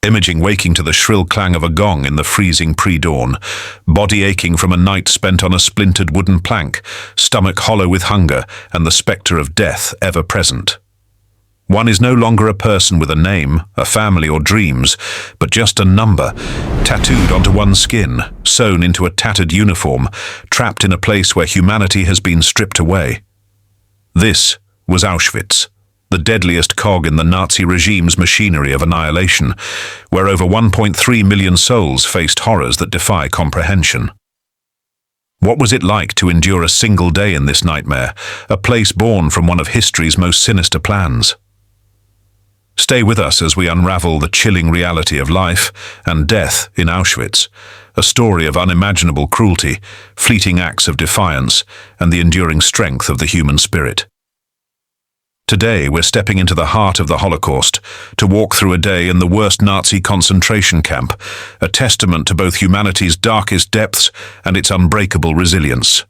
imaging waking to the shrill clang of a gong in the freezing pre-dawn, body aching from a night spent on a splintered wooden plank, stomach hollow with hunger, and the spectre of death ever present. One is no longer a person with a name, a family, or dreams, but just a number, tattooed onto one's skin, sewn into a tattered uniform, trapped in a place where humanity has been stripped away. This was Auschwitz, the deadliest cog in the Nazi regime's machinery of annihilation, where over 1.3 million souls faced horrors that defy comprehension. What was it like to endure a single day in this nightmare, a place born from one of history's most sinister plans? Stay with us as we unravel the chilling reality of life and death in Auschwitz, a story of unimaginable cruelty, fleeting acts of defiance, and the enduring strength of the human spirit. Today, we're stepping into the heart of the Holocaust to walk through a day in the worst Nazi concentration camp, a testament to both humanity's darkest depths and its unbreakable resilience.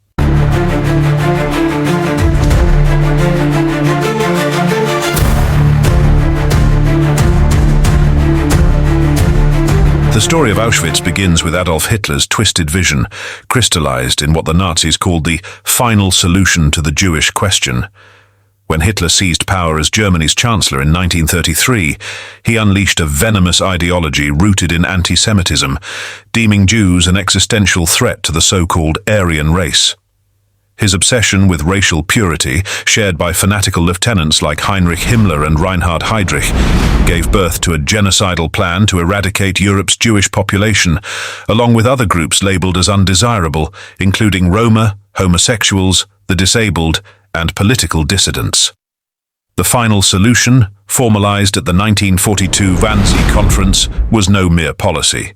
The story of Auschwitz begins with Adolf Hitler's twisted vision, crystallized in what the Nazis called the final solution to the Jewish question. When Hitler seized power as Germany's chancellor in 1933, he unleashed a venomous ideology rooted in anti-Semitism, deeming Jews an existential threat to the so-called Aryan race. His obsession with racial purity, shared by fanatical lieutenants like Heinrich Himmler and Reinhard Heydrich, gave birth to a genocidal plan to eradicate Europe's Jewish population, along with other groups labeled as undesirable, including Roma, homosexuals, the disabled, and political dissidents. The final solution, formalized at the 1942 Wannsee Conference, was no mere policy.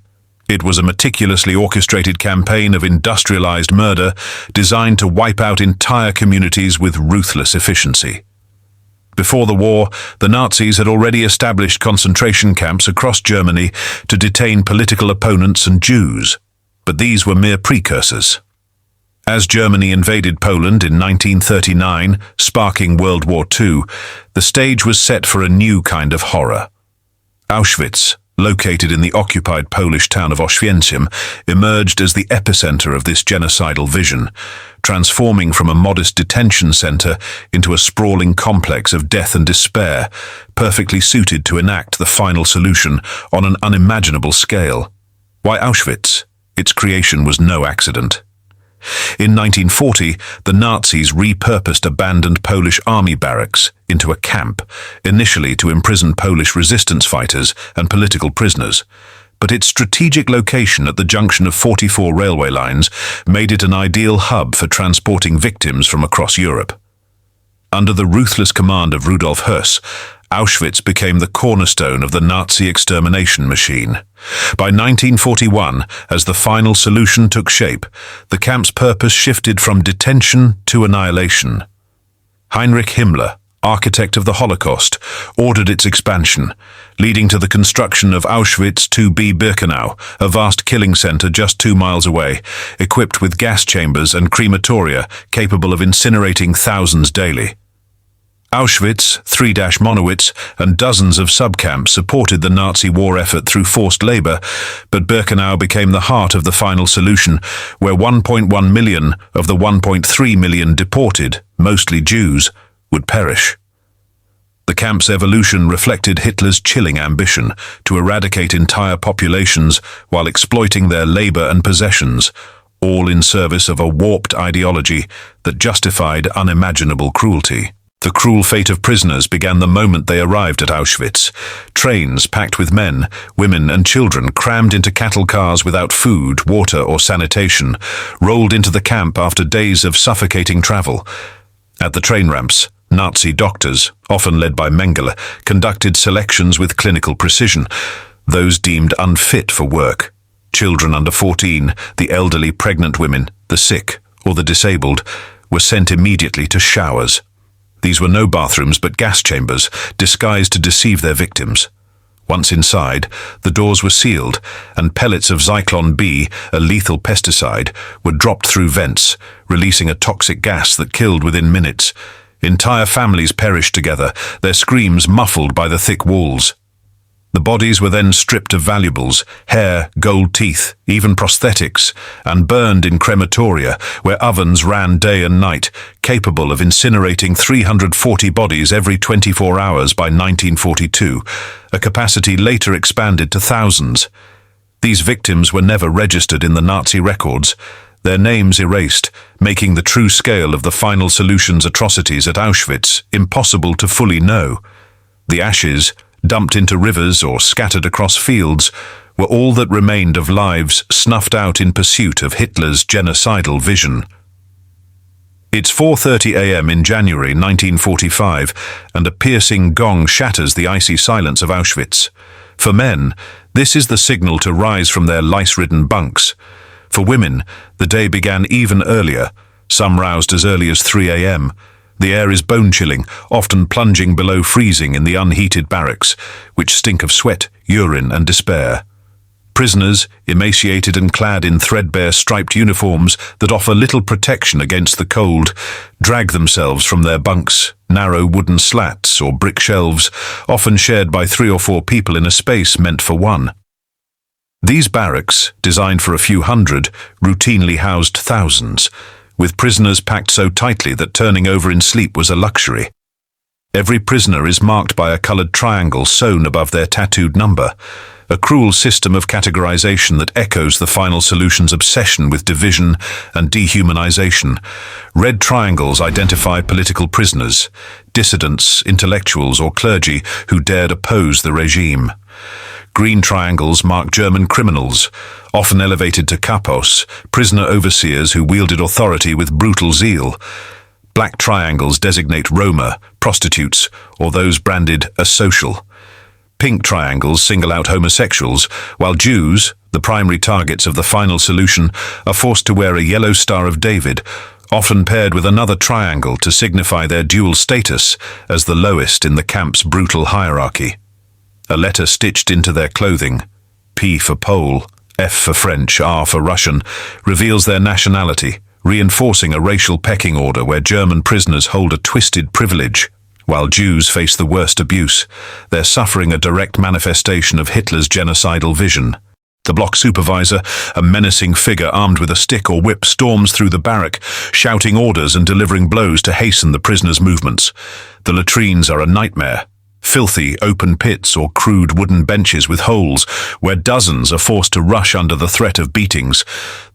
It was a meticulously orchestrated campaign of industrialized murder designed to wipe out entire communities with ruthless efficiency. Before the war, the Nazis had already established concentration camps across Germany to detain political opponents and Jews, but these were mere precursors. As Germany invaded Poland in 1939, sparking World War II, the stage was set for a new kind of horror. Auschwitz, located in the occupied Polish town of Auschwitz, emerged as the epicenter of this genocidal vision, transforming from a modest detention center into a sprawling complex of death and despair, perfectly suited to enact the final solution on an unimaginable scale. Why Auschwitz? Its creation was no accident. In 1940, the Nazis repurposed abandoned Polish army barracks into a camp, initially to imprison Polish resistance fighters and political prisoners. But its strategic location at the junction of 44 railway lines made it an ideal hub for transporting victims from across Europe. Under the ruthless command of Rudolf Höss, Auschwitz became the cornerstone of the Nazi extermination machine. By 1941, as the final solution took shape, the camp's purpose shifted from detention to annihilation. Heinrich Himmler, architect of the Holocaust, ordered its expansion, leading to the construction of Auschwitz II-B Birkenau, a vast killing center just 2 miles away, equipped with gas chambers and crematoria capable of incinerating thousands daily. Auschwitz, III-Monowitz, and dozens of subcamps supported the Nazi war effort through forced labor, but Birkenau became the heart of the final solution, where 1.1 million of the 1.3 million deported, mostly Jews, would perish. The camp's evolution reflected Hitler's chilling ambition to eradicate entire populations while exploiting their labor and possessions, all in service of a warped ideology that justified unimaginable cruelty. The cruel fate of prisoners began the moment they arrived at Auschwitz. Trains packed with men, women and children crammed into cattle cars without food, water or sanitation, rolled into the camp after days of suffocating travel. At the train ramps, Nazi doctors, often led by Mengele, conducted selections with clinical precision, those deemed unfit for work. Children under 14, the elderly, pregnant women, the sick or the disabled, were sent immediately to showers. These were no bathrooms but gas chambers, disguised to deceive their victims. Once inside, the doors were sealed, and pellets of Zyklon B, a lethal pesticide, were dropped through vents, releasing a toxic gas that killed within minutes. Entire families perished together, their screams muffled by the thick walls. The bodies were then stripped of valuables, hair, gold teeth, even prosthetics, and burned in crematoria, where ovens ran day and night, capable of incinerating 340 bodies every 24 hours by 1942, a capacity later expanded to thousands. These victims were never registered in the Nazi records, their names erased, making the true scale of the final solution's atrocities at Auschwitz impossible to fully know. The ashes, dumped into rivers or scattered across fields, were all that remained of lives snuffed out in pursuit of Hitler's genocidal vision. It's 4:30 a.m. in January 1945, and a piercing gong shatters the icy silence of Auschwitz. For men, this is the signal to rise from their lice-ridden bunks. For women, the day began even earlier, some roused as early as 3 a.m. The air is bone-chilling, often plunging below freezing in the unheated barracks, which stink of sweat, urine, and despair. Prisoners, emaciated and clad in threadbare striped uniforms that offer little protection against the cold, drag themselves from their bunks, narrow wooden slats or brick shelves, often shared by 3 or 4 people in a space meant for one. These barracks, designed for a few hundred, routinely housed thousands, with prisoners packed so tightly that turning over in sleep was a luxury. Every prisoner is marked by a colored triangle sewn above their tattooed number, a cruel system of categorization that echoes the final solution's obsession with division and dehumanization. Red triangles identify political prisoners, dissidents, intellectuals, or clergy who dared oppose the regime. Green triangles mark German criminals, often elevated to kapos, prisoner overseers who wielded authority with brutal zeal. Black triangles designate Roma, prostitutes, or those branded asocial. Pink triangles single out homosexuals, while Jews, the primary targets of the final solution, are forced to wear a yellow Star of David, often paired with another triangle to signify their dual status as the lowest in the camp's brutal hierarchy. A letter stitched into their clothing, P for Pole, F for French, R for Russian, reveals their nationality, reinforcing a racial pecking order where German prisoners hold a twisted privilege, while Jews face the worst abuse. They're suffering a direct manifestation of Hitler's genocidal vision. The block supervisor, a menacing figure armed with a stick or whip, storms through the barrack, shouting orders and delivering blows to hasten the prisoners' movements. The latrines are a nightmare. Filthy, open pits or crude wooden benches with holes, where dozens are forced to rush under the threat of beatings.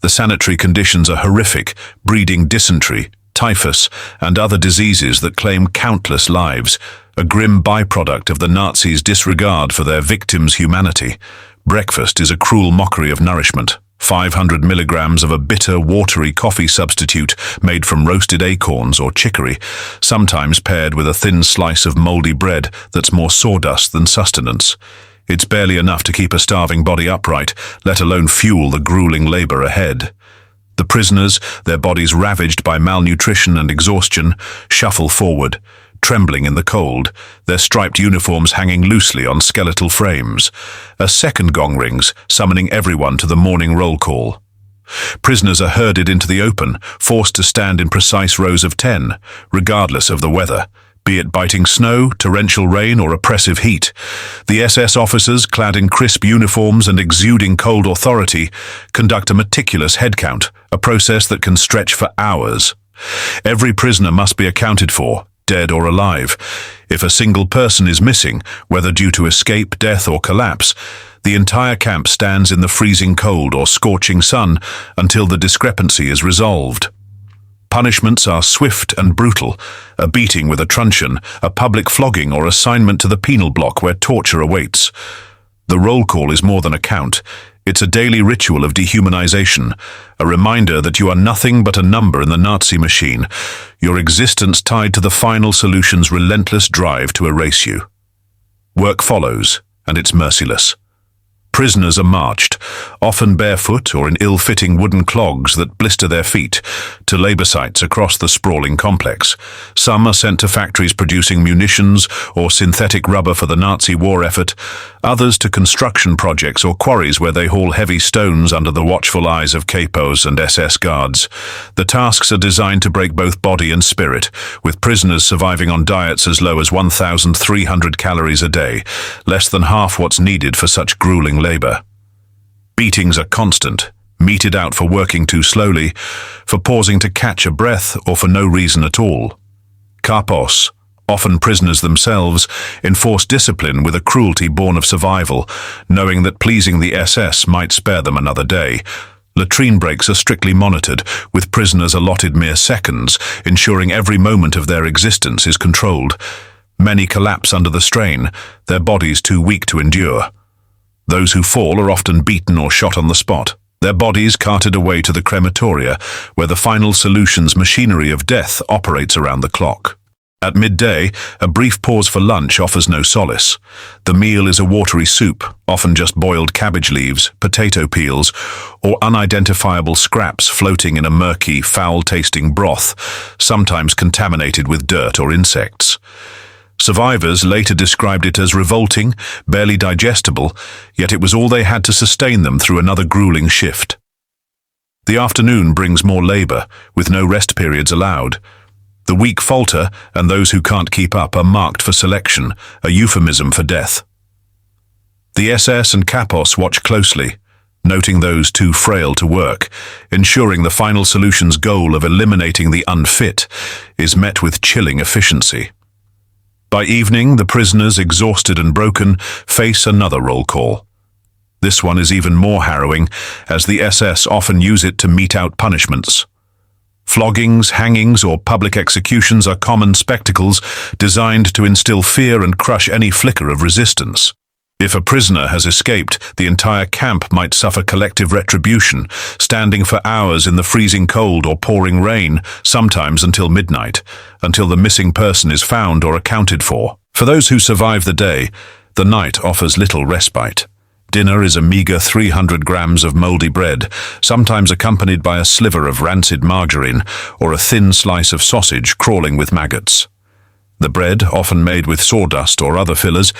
The sanitary conditions are horrific, breeding dysentery, typhus, and other diseases that claim countless lives, a grim byproduct of the Nazis' disregard for their victims' humanity. Breakfast is a cruel mockery of nourishment. 500 milligrams of a bitter, watery coffee substitute made from roasted acorns or chicory, sometimes paired with a thin slice of moldy bread that's more sawdust than sustenance. It's barely enough to keep a starving body upright, let alone fuel the grueling labor ahead. The prisoners, their bodies ravaged by malnutrition and exhaustion, shuffle forward, trembling in the cold, their striped uniforms hanging loosely on skeletal frames. A second gong rings, summoning everyone to the morning roll call. Prisoners are herded into the open, forced to stand in precise rows of 10, regardless of the weather, be it biting snow, torrential rain, or oppressive heat. The SS officers, clad in crisp uniforms and exuding cold authority, conduct a meticulous head count, a process that can stretch for hours. Every prisoner must be accounted for, dead or alive. If a single person is missing, whether due to escape, death, or collapse, the entire camp stands in the freezing cold or scorching sun until the discrepancy is resolved. Punishments are swift and brutal, a beating with a truncheon, a public flogging, or assignment to the penal block where torture awaits. The roll call is more than a count. It's a daily ritual of dehumanization, a reminder that you are nothing but a number in the Nazi machine, your existence tied to the final solution's relentless drive to erase you. Work follows, and it's merciless. Prisoners are marched, often barefoot or in ill-fitting wooden clogs that blister their feet, to labor sites across the sprawling complex. Some are sent to factories producing munitions or synthetic rubber for the Nazi war effort, others to construction projects or quarries where they haul heavy stones under the watchful eyes of capos and SS guards. The tasks are designed to break both body and spirit, with prisoners surviving on diets as low as 1,300 calories a day, less than half what's needed for such grueling labor. Beatings are constant, meted out for working too slowly, for pausing to catch a breath, or for no reason at all. Kapos, often prisoners themselves, enforce discipline with a cruelty born of survival, knowing that pleasing the SS might spare them another day. Latrine breaks are strictly monitored, with prisoners allotted mere seconds, ensuring every moment of their existence is controlled. Many collapse under the strain, their bodies too weak to endure. Those who fall are often beaten or shot on the spot, their bodies carted away to the crematoria, where the final solution's machinery of death operates around the clock. At midday, a brief pause for lunch offers no solace. The meal is a watery soup, often just boiled cabbage leaves, potato peels, or unidentifiable scraps floating in a murky, foul-tasting broth, sometimes contaminated with dirt or insects. Survivors later described it as revolting, barely digestible, yet it was all they had to sustain them through another grueling shift. The afternoon brings more labor, with no rest periods allowed. The weak falter, and those who can't keep up are marked for selection, a euphemism for death. The SS and Kapos watch closely, noting those too frail to work, ensuring the final solution's goal of eliminating the unfit is met with chilling efficiency. By evening, the prisoners, exhausted and broken, face another roll call. This one is even more harrowing, as the SS often use it to mete out punishments. Floggings, hangings, or public executions are common spectacles designed to instill fear and crush any flicker of resistance. If a prisoner has escaped, the entire camp might suffer collective retribution, standing for hours in the freezing cold or pouring rain, sometimes until midnight, until the missing person is found or accounted for. For those who survive the day, the night offers little respite. Dinner is a meager 300 grams of moldy bread, sometimes accompanied by a sliver of rancid margarine or a thin slice of sausage crawling with maggots. The bread, often made with sawdust or other fillers,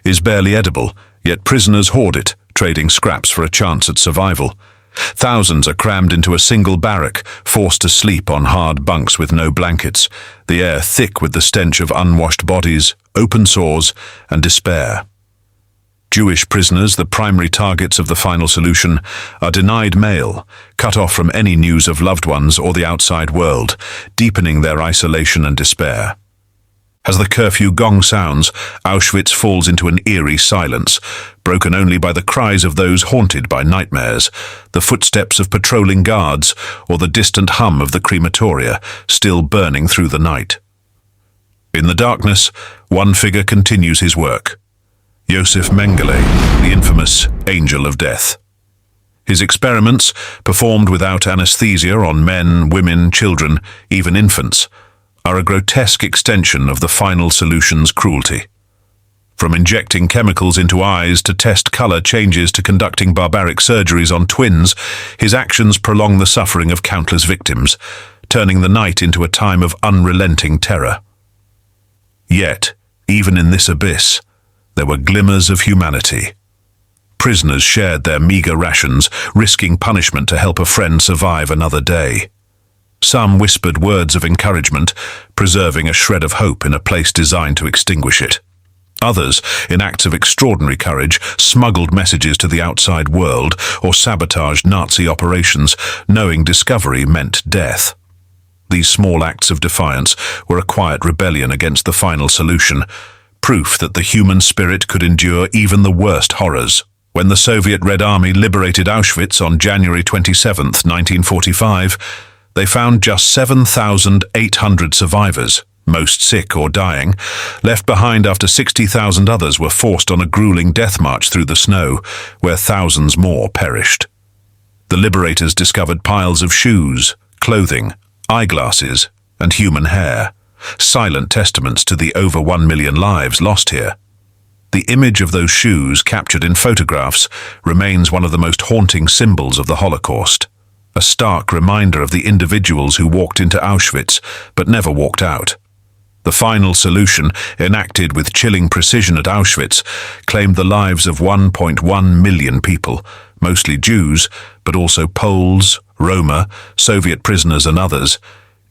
is barely edible, yet prisoners hoard it, trading scraps for a chance at survival. Thousands are crammed into a single barrack, forced to sleep on hard bunks with no blankets, the air thick with the stench of unwashed bodies, open sores, and despair. Jewish prisoners, the primary targets of the final solution, are denied mail, cut off from any news of loved ones or the outside world, deepening their isolation and despair. As the curfew gong sounds, Auschwitz falls into an eerie silence, broken only by the cries of those haunted by nightmares, the footsteps of patrolling guards, or the distant hum of the crematoria, still burning through the night. In the darkness, one figure continues his work. Yosef Mengele, the infamous Angel of Death. His experiments, performed without anesthesia on men, women, children, even infants, are a grotesque extension of the final solution's cruelty. From injecting chemicals into eyes to test color changes to conducting barbaric surgeries on twins, his actions prolong the suffering of countless victims, turning the night into a time of unrelenting terror. Yet, even in this abyss, there were glimmers of humanity. Prisoners shared their meager rations, risking punishment to help a friend survive another day. Some whispered words of encouragement, preserving a shred of hope in a place designed to extinguish it. Others, in acts of extraordinary courage, smuggled messages to the outside world or sabotaged Nazi operations, knowing discovery meant death. These small acts of defiance were a quiet rebellion against the final solution, proof that the human spirit could endure even the worst horrors. When the Soviet Red Army liberated Auschwitz on January 27, 1945, they found just 7,800 survivors, most sick or dying, left behind after 60,000 others were forced on a grueling death march through the snow, where thousands more perished. The liberators discovered piles of shoes, clothing, eyeglasses, and human hair, silent testaments to the over 1 million lives lost here. The image of those shoes, captured in photographs, remains one of the most haunting symbols of the Holocaust. A stark reminder of the individuals who walked into Auschwitz but never walked out. The final solution, enacted with chilling precision at Auschwitz, claimed the lives of 1.1 million people, mostly Jews, but also Poles, Roma, Soviet prisoners and others.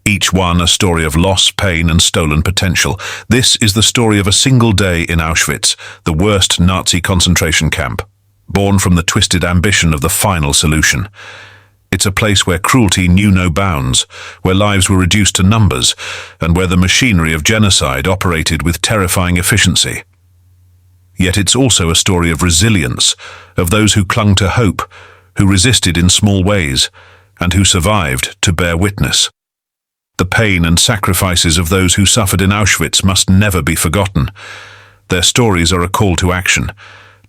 Each one a story of loss, pain and stolen potential. This is the story of a single day in Auschwitz, the worst Nazi concentration camp, born from the twisted ambition of the final solution. It's a place where cruelty knew no bounds, where lives were reduced to numbers, and where the machinery of genocide operated with terrifying efficiency. Yet it's also a story of resilience, of those who clung to hope, who resisted in small ways, and who survived to bear witness. The pain and sacrifices of those who suffered in Auschwitz must never be forgotten. Their stories are a call to action,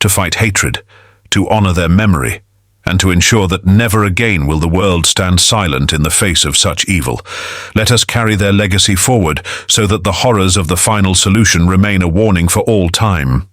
to fight hatred, to honor their memory, and to ensure that never again will the world stand silent in the face of such evil. Let us carry their legacy forward so that the horrors of the final solution remain a warning for all time.